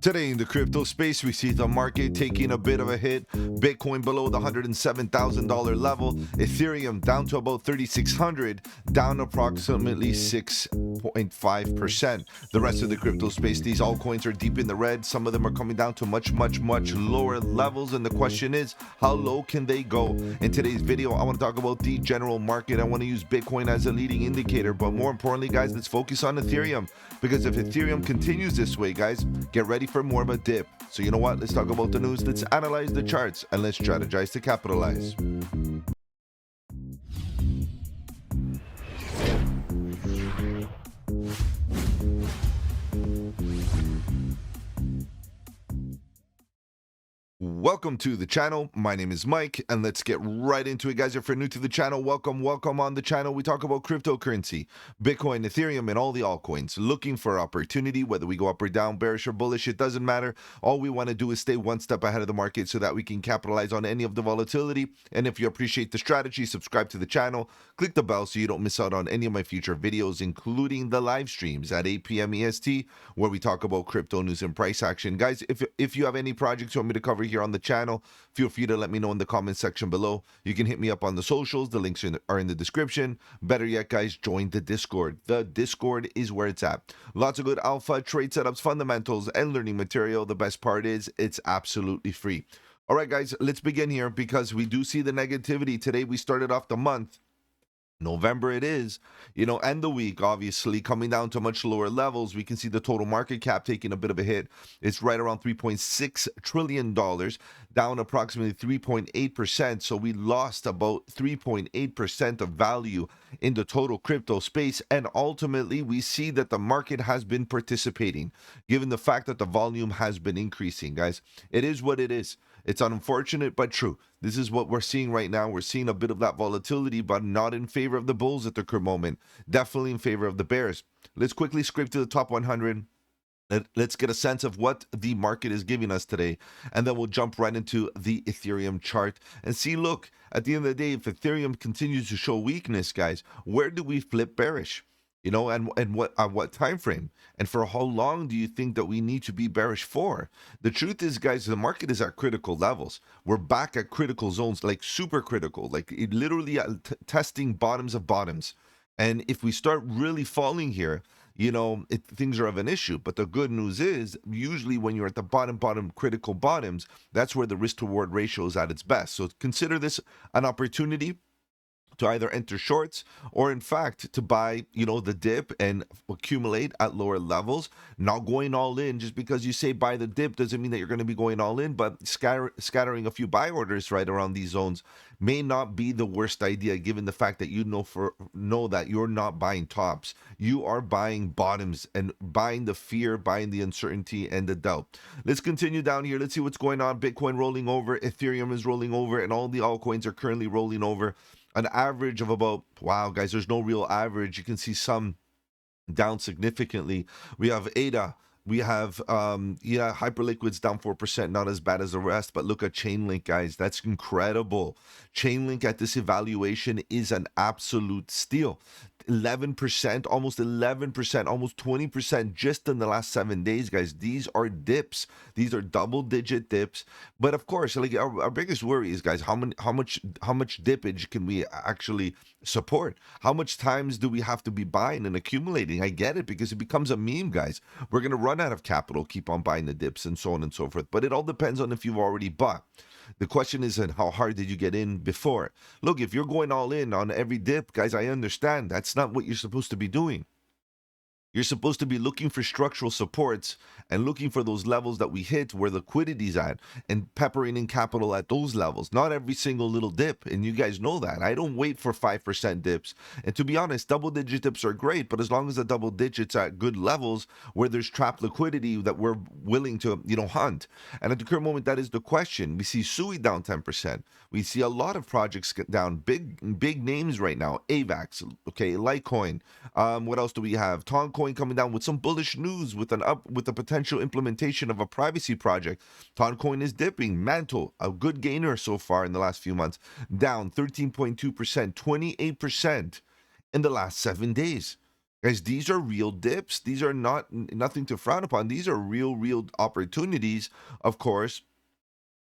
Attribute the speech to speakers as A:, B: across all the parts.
A: Today in the crypto space, we see the market taking a bit of a hit. Bitcoin below the $107,000 level. Ethereum down to about 3,600, down approximately 6.5%. The rest of the crypto space, these altcoins are deep in the red. Some of them are coming down to much lower levels. And the question is, how low can they go? In today's video, I want to talk about the general market. I want to use Bitcoin as a leading indicator. But more importantly, guys, let's focus on Ethereum. Because if Ethereum continues this way, guys, get ready for more of a dip. So you know what? Let's talk about the news. Let's analyze the charts and let's strategize to capitalize. Welcome to the channel. My name is Mike, and let's get right into it, guys. If you're new to the channel, welcome on the channel. We talk about cryptocurrency, Bitcoin, Ethereum, and all the altcoins. Looking for opportunity, whether we go up or down, bearish or bullish, it doesn't matter. All we want to do is stay one step ahead of the market so that we can capitalize on any of the volatility. And if you appreciate the strategy, subscribe to the channel, click the bell so you don't miss out on any of my future videos, including the live streams at 8 p.m. EST, where we talk about crypto news and price action. Guys, if you have any projects you want me to cover here on the channel, feel free to let me know in the comment section below. You can hit me up on the socials. The links are in the description. Better yet, guys, join the Discord. The Discord is where it's at. Lots of good alpha, trade setups, fundamentals, and learning material. The best part is it's absolutely free. All right, guys, let's begin here because we do see the negativity. Today, we started off the month. November it is, and the week, obviously, coming down to much lower levels. We can see the total market cap taking a bit of a hit. It's right around $3.6 trillion, down approximately 3.8%. So we lost about 3.8% of value in the total crypto space. And ultimately, we see that the market has been participating, given the fact that the volume has been increasing, guys. It is what it is. It's unfortunate, but true. This is what we're seeing right now. We're seeing a bit of that volatility, but not in favor of the bulls at the current moment. Definitely in favor of the bears. Let's quickly scrape to the top 100. Let's get a sense of what the market is giving us today, and then we'll jump right into the Ethereum chart and see, look, at the end of the day, if Ethereum continues to show weakness, guys, where do we flip bearish? And what time frame, and for how long do you think that we need to be bearish for? The truth is, guys, the market is at critical levels. We're back at critical zones, like super critical, like it literally testing bottoms of bottoms. And if we start really falling here, things are of an issue. But the good news is, usually when you're at the bottom critical bottoms, that's where the risk to reward ratio is at its best. So consider this an opportunity to either enter shorts or, in fact, to buy, the dip and accumulate at lower levels. Not going all in. Just because you say buy the dip doesn't mean that you're going to be going all in, but scattering a few buy orders right around these zones may not be the worst idea, given the fact that you know that you're not buying tops. You are buying bottoms and buying the fear, buying the uncertainty and the doubt. Let's continue down here. Let's see what's going on. Bitcoin rolling over, Ethereum is rolling over, and all the altcoins are currently rolling over. An average of about, wow, guys, there's no real average. You can see some down significantly. We have ADA. We have, Hyperliquid's down 4%, not as bad as the rest. But look at Chainlink, guys. That's incredible. Chainlink at this evaluation is an absolute steal. 11%, almost 11%, almost 20% just in the last 7 days, guys. These are dips. These are double-digit dips. But of course, like our biggest worry is, guys, how much dippage can we actually support? How much times do we have to be buying and accumulating? I get it, because it becomes a meme, guys. We're gonna run out of capital, keep on buying the dips and so on and so forth. But it all depends on if you've already bought. The question isn't how hard did you get in before. Look, if you're going all in on every dip, guys, I understand. That's not what you're supposed to be doing. You're supposed to be looking for structural supports and looking for those levels that we hit where liquidity's at and peppering in capital at those levels. Not every single little dip, and you guys know that. I don't wait for 5% dips. And to be honest, double-digit dips are great, but as long as the double digits are at good levels where there's trapped liquidity that we're willing to, hunt. And at the current moment, that is the question. We see SUI down 10%. We see a lot of projects get down. Big names right now. AVAX, okay, Litecoin. What else do we have? Toncoin coming down with some bullish news with the potential implementation of a privacy project. Toncoin is dipping. Mantle, a good gainer so far in the last few months, down 13.2%, 28% in the last 7 days. Guys, these are real dips. These are not nothing to frown upon. These are real opportunities, of course.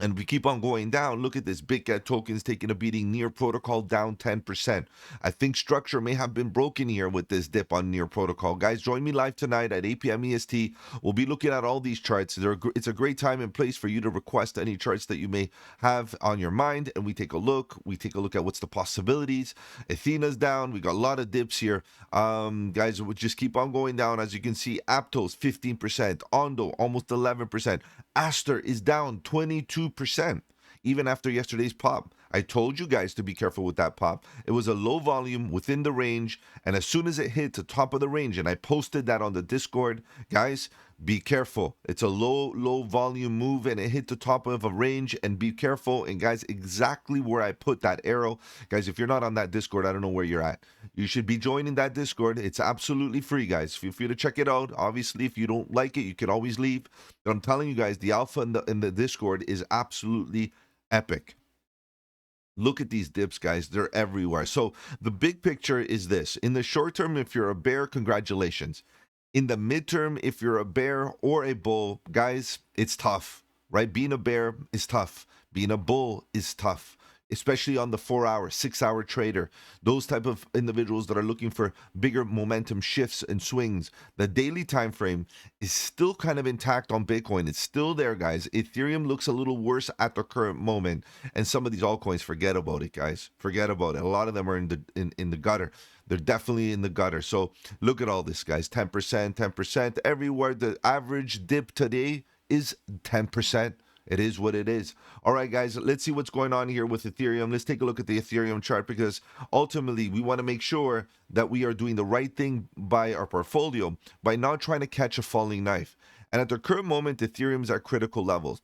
A: And we keep on going down. Look at this. Big Cat tokens taking a beating. Near Protocol down 10%. I think structure may have been broken here with this dip on Near Protocol. Guys, join me live tonight at 8 p.m. EST. We'll be looking at all these charts. It's a great time and place for you to request any charts that you may have on your mind. And we take a look. We take a look at what's the possibilities. Athena's down. We got a lot of dips here. Guys, we'll just keep on going down. As you can see, Aptos 15%. Ondo almost 11%. Aster is down 22%, even after yesterday's pop. I told you guys to be careful with that pop. It was a low volume within the range, and as soon as it hit the top of the range, and I posted that on the Discord, guys, be careful. It's a low volume move, and it hit the top of a range, and be careful. And guys, exactly where I put that arrow. Guys, if you're not on that Discord, I don't know where you're at. You should be joining that Discord. It's absolutely free, guys. Feel free to check it out. Obviously, if you don't like it, you can always leave. But I'm telling you guys, the alpha in the Discord is absolutely epic. Look at these dips, guys. They're everywhere. So the big picture is this. In the short term, if you're a bear, congratulations. In the midterm, if you're a bear or a bull, guys, it's tough, right? Being a bear is tough. Being a bull is tough, especially on the 4-hour, 6-hour trader. Those type of individuals that are looking for bigger momentum shifts and swings. The daily time frame is still kind of intact on Bitcoin. It's still there, guys. Ethereum looks a little worse at the current moment, and some of these altcoins, forget about it, guys. Forget about it. A lot of them are in the gutter. They're definitely in the gutter. So look at all this, guys. 10%, 10%. Everywhere the average dip today is 10%. It is what it is. All right, guys, let's see what's going on here with Ethereum. Let's take a look at the Ethereum chart, because ultimately we want to make sure that we are doing the right thing by our portfolio by not trying to catch a falling knife. And at the current moment, Ethereum's at critical levels.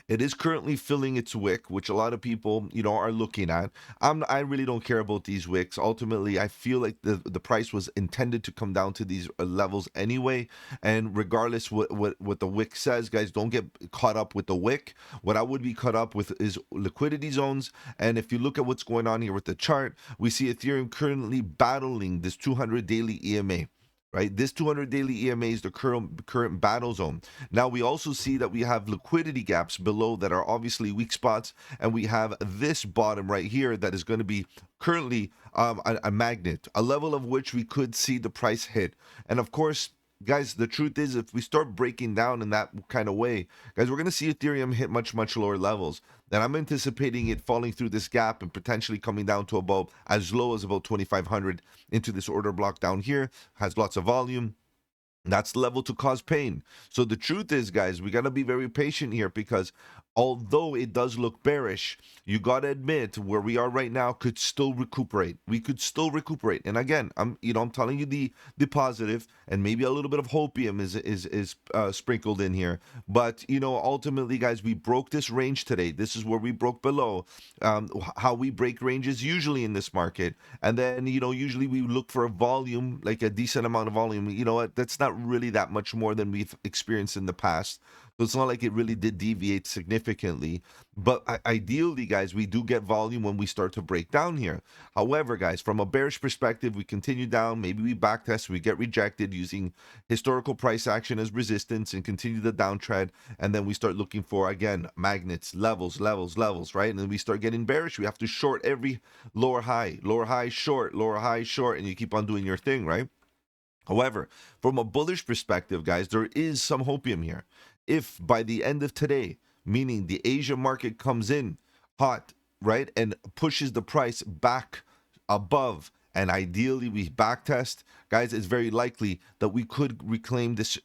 A: It is currently filling its wick, which a lot of people, are looking at. I really don't care about these wicks. Ultimately, I feel like the price was intended to come down to these levels anyway. And regardless what the wick says, guys, don't get caught up with the wick. What I would be caught up with is liquidity zones. And if you look at what's going on here with the chart, we see Ethereum currently battling this 200 daily EMA. Right, this 200 daily EMA is the current battle zone. Now we also see that we have liquidity gaps below that are obviously weak spots, and we have this bottom right here that is going to be currently a magnet, a level of which we could see the price hit. And of course, guys, the truth is, if we start breaking down in that kind of way, guys, we're going to see Ethereum hit much lower levels. Then I'm anticipating it falling through this gap and potentially coming down to about as low as about 2,500 into this order block down here. Has lots of volume. That's the level to cause pain. So the truth is, guys, we got to be very patient here, because although it does look bearish, you got to admit where we are right now could still recuperate. We could still recuperate. And again, I'm telling you the positive, and maybe a little bit of hopium is sprinkled in here. But ultimately, guys, we broke this range today. This is where we broke below. How we break ranges usually in this market, and then usually we look for a volume, like a decent amount of volume. You know what? That's not really that much more than we've experienced in the past. So it's not like it really did deviate significantly. But ideally, guys, we do get volume when we start to break down here. However, guys, from a bearish perspective, we continue down. Maybe we backtest, we get rejected using historical price action as resistance and continue the downtrend. And then we start looking for, again, magnets, levels, right? And then we start getting bearish. We have to short every lower high, short, and you keep on doing your thing, right? However, from a bullish perspective, guys, there is some hopium here. If by the end of today, meaning the Asia market comes in hot, right, and pushes the price back above, and ideally we backtest, guys, it's very likely that we could reclaim this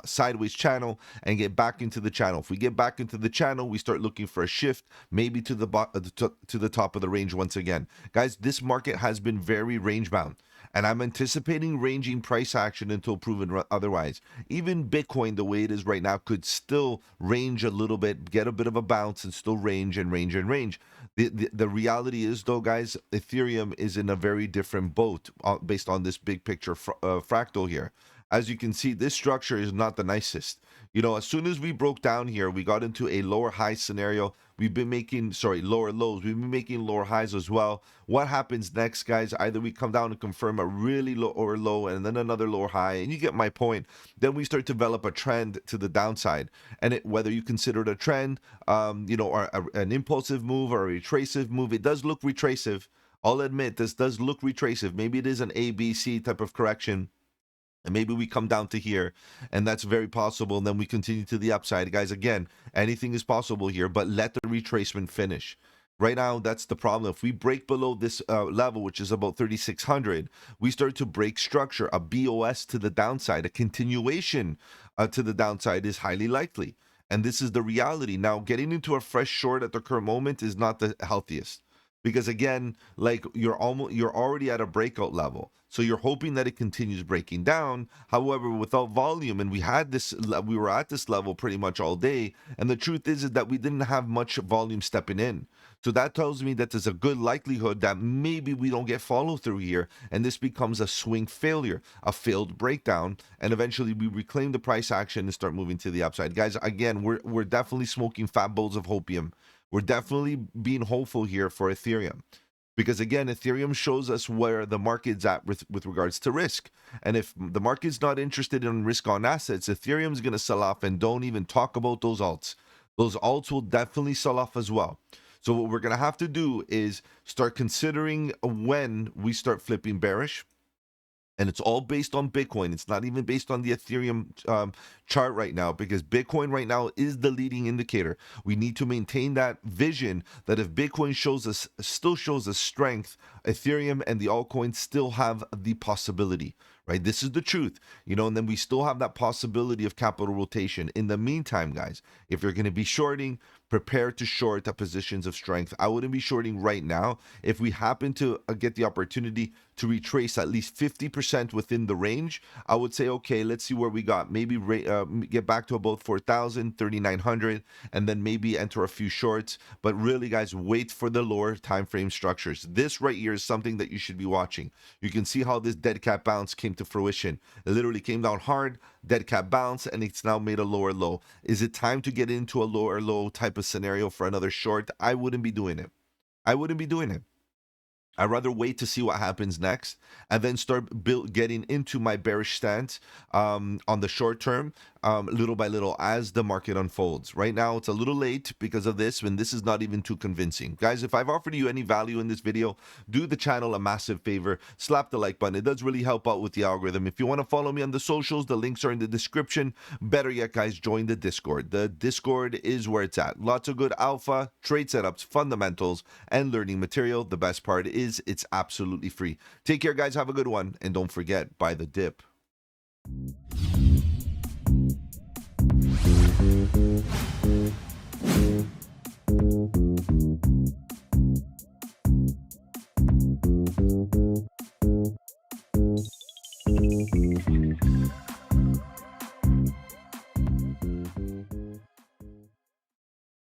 A: sideways channel and get back into the channel. If we get back into the channel, we start looking for a shift, maybe to the top of the range once again. Guys, this market has been very range bound, and I'm anticipating ranging price action until proven otherwise. Even Bitcoin, the way it is right now, could still range a little bit, get a bit of a bounce, and still range and range and range. The reality is, though, guys, Ethereum is in a very different boat based on this big picture fractal here. As you can see, this structure is not the nicest. You know, as soon as we broke down here, we got into a lower high scenario. We've been making, sorry, lower lows. We've been making lower highs as well. What happens next, guys? Either we come down and confirm a really lower low and then another lower high, and you get my point. Then we start to develop a trend to the downside. And whether you consider it a trend, you know, or an impulsive move or a retractive move, it does look retractive. I'll admit this does look retractive. Maybe it is an A, B, C type of correction. And maybe we come down to here, and that's very possible. And then we continue to the upside. Guys, again, anything is possible here, but let the retracement finish. Right now, that's the problem. If we break below this level, which is about 3,600, we start to break structure. A BOS to the downside, a continuation to the downside is highly likely. And this is the reality. Now, getting into a fresh short at the current moment is not the healthiest. Because again, like you're already at a breakout level. So you're hoping that it continues breaking down. However, without volume, and we were at this level pretty much all day. And the truth is that we didn't have much volume stepping in. So that tells me that there's a good likelihood that maybe we don't get follow through here. And this becomes a swing failure, a failed breakdown. And eventually we reclaim the price action and start moving to the upside. Guys, again, we're definitely smoking fat bowls of hopium. We're definitely being hopeful here for Ethereum. Because again, Ethereum shows us where the market's at with regards to risk. And if the market's not interested in risk on assets, Ethereum's going to sell off, and don't even talk about those alts. Those alts will definitely sell off as well. So what we're going to have to do is start considering when we start flipping bearish. And it's all based on Bitcoin. It's not even based on the Ethereum chart right now, because Bitcoin right now is the leading indicator. We need to maintain that vision that if Bitcoin still shows us strength, Ethereum and the altcoins still have the possibility, right? This is the truth, you know, and then we still have that possibility of capital rotation. In the meantime, guys, if you're going to be shorting, prepare to short at positions of strength. I wouldn't be shorting right now. If we happen to get the opportunity to retrace at least 50% within the range, I would say, okay, let's see where we got. Maybe get back to about 4,000, 3,900, and then maybe enter a few shorts. But really, guys, wait for the lower time frame structures. This right here is something that you should be watching. You can see how this dead cat bounce came to fruition. It literally came down hard, dead cat bounce, and it's now made a lower low. Is it time to get into a lower low type of scenario for another short? I wouldn't be doing it. I wouldn't be doing it. I'd rather wait to see what happens next and then start getting into my bearish stance on the short term, little by little as the market unfolds. Right now, it's a little late because of this, and this is not even too convincing. Guys, if I've offered you any value in this video, do the channel a massive favor. Slap the like button. It does really help out with the algorithm. If you want to follow me on the socials, the links are in the description. Better yet, guys, join the Discord. The Discord is where it's at. Lots of good alpha, trade setups, fundamentals, and learning material. The best part is it's absolutely free. Take care, guys. Have a good one. And don't forget, buy the dip.